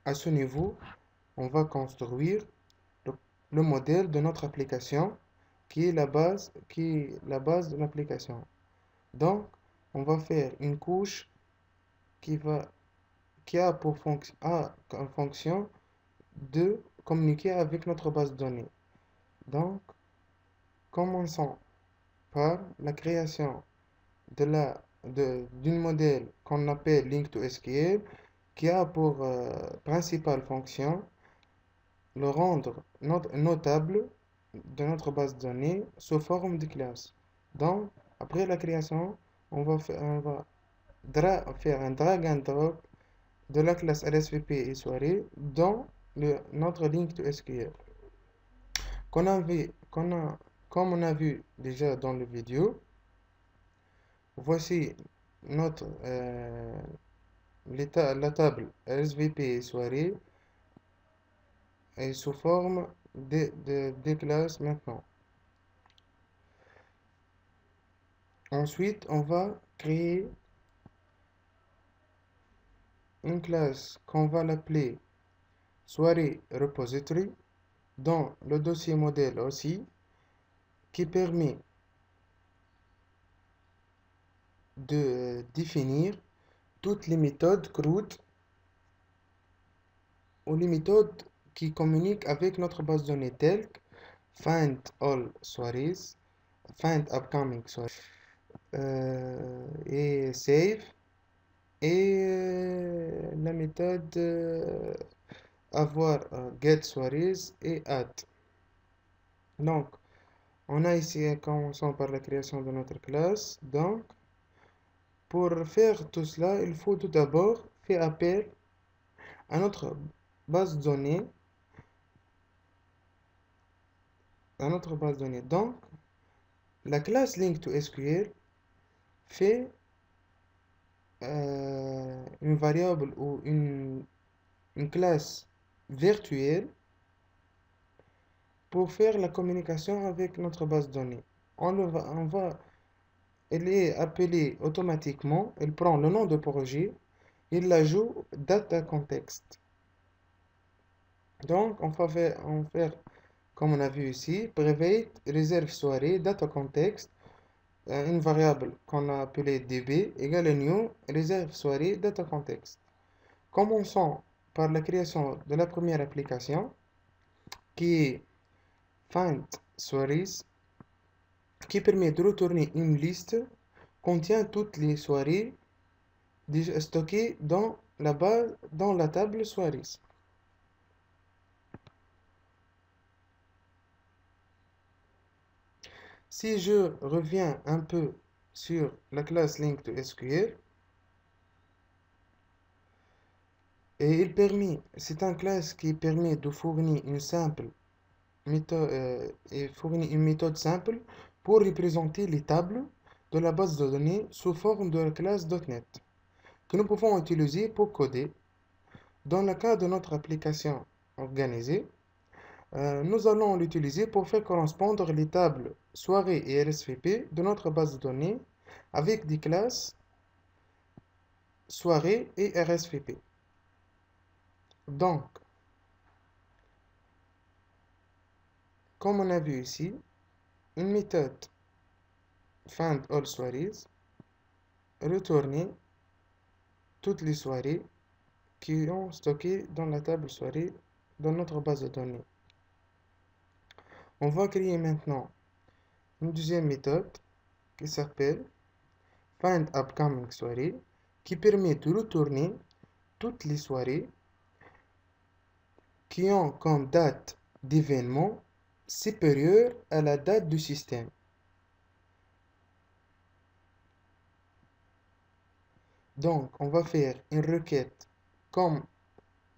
À ce niveau, on va construire le, le modèle de notre application qui est la base de l'application. Donc, on va faire une couche qui va, qui a pour comme fonction de communiquer avec notre base de données. Donc, commençons par la création d'une modèle qu'on appelle Link to SQL qui a pour principale fonction le rendre notable de notre base de données sous forme de classe. Donc, après la création, on va faire un drag and drop de la classe LSVP et soirée dans notre link to SQL. Qu'on a vu, qu'on a, Comme on a vu déjà dans la vidéo, voici la table LSVP et soirée est sous forme de classes maintenant. Ensuite, on va créer une classe qu'on va l'appeler soirée repository dans le dossier modèle aussi, qui permet de définir toutes les méthodes CRUD ou les méthodes qui communiquent avec notre base de données telles que find all soirees, find upcoming soirees, et save, et la méthode avoir get soirees et add. Donc, on a ici, commençons par la création de notre classe. Donc, pour faire tout cela, il faut tout d'abord faire appel à notre base de données, Donc, la classe Link to SQL fait une variable ou une classe virtuelle pour faire la communication avec notre base de données. Elle est appelée automatiquement, elle prend le nom de projet, il l'ajoute data context. Donc, on va faire comme on a vu ici, private, réserve soirée, data context, une variable qu'on a appelée db égale new, réserve soirée, data context. Commençons par la création de la première application qui est find soirees, qui permet de retourner une liste contient toutes les soirées déjà stockées dans la table soirees. Si je reviens un peu sur la classe Link to SQL, c'est une classe qui permet de fournir une simple méthode, et fournit une méthode simple pour représenter les tables de la base de données sous forme de la classe .NET que nous pouvons utiliser pour coder. Dans le cas de notre application organisée, nous allons l'utiliser pour faire correspondre les tables soirée et RSVP de notre base de données avec des classes soirée et RSVP. Donc, comme on a vu ici, une méthode find all soirees retourner toutes les soirées qui ont stocké dans la table soirée dans notre base de données. On va créer maintenant une deuxième méthode qui s'appelle find upcoming soirée qui permet de retourner toutes les soirées qui ont comme date d'événement supérieure à la date du système. Donc, on va faire une requête comme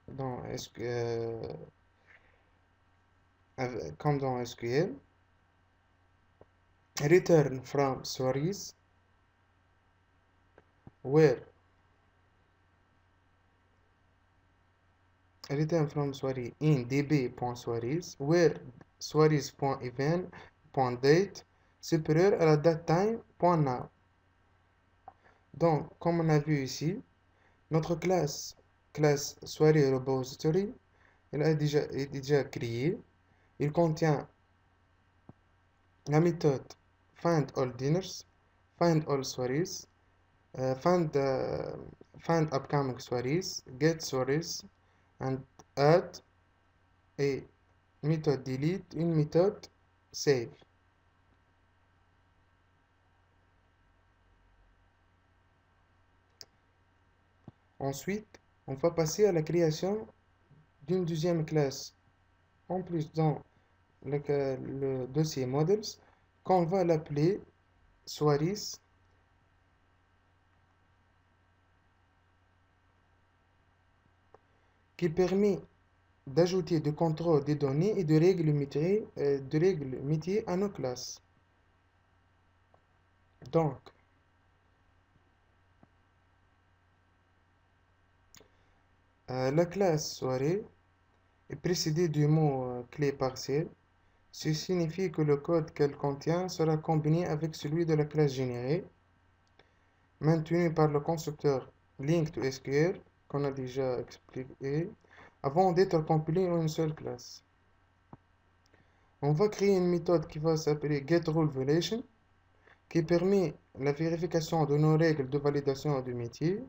dans SQL, return from soirees, where return from soirée in db.soirees, where soirees.event.date supérieur à la date time.now. Donc, comme on a vu ici, notre classe classe soirée repository. Elle est déjà créée. Il contient la méthode find all dinners, find all soirees, find upcoming soirees, get soirees, and add, et méthode delete, une méthode save. Ensuite, on va passer à la création d'une deuxième classe en plus dans le dossier models qu'on va l'appeler soirees, qui permet d'ajouter du contrôle des données et de règles métiers à nos classes. Donc, la classe soirée est précédée du mot clé partiel. Ce signifie que le code qu'elle contient sera combiné avec celui de la classe générée, maintenu par le constructeur link2SQL, qu'on a déjà expliqué, avant d'être compilé en une seule classe. On va créer une méthode qui va s'appeler getRuleValidation, qui permet la vérification de nos règles de validation de métier.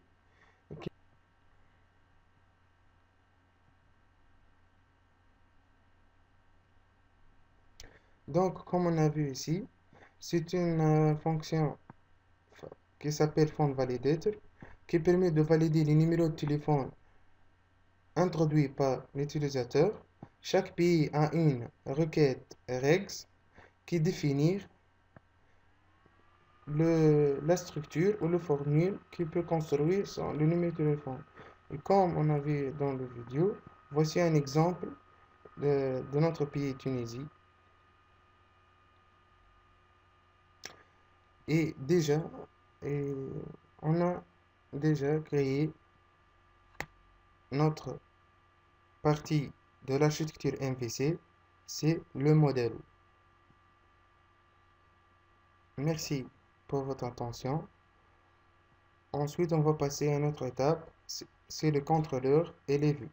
Donc, comme on a vu ici, c'est une fonction qui s'appelle FontValidator, qui permet de valider les numéros de téléphone introduits par l'utilisateur. Chaque pays a une requête regs qui définit la structure ou le formule qui peut construire le numéro de téléphone. Et comme on a vu dans la vidéo, voici un exemple de notre pays Tunisie. Et déjà, et on a déjà créé notre partie de l'architecture MVC, c'est le modèle. Merci pour votre attention. Ensuite, on va passer à une autre étape, c'est le contrôleur et les vues.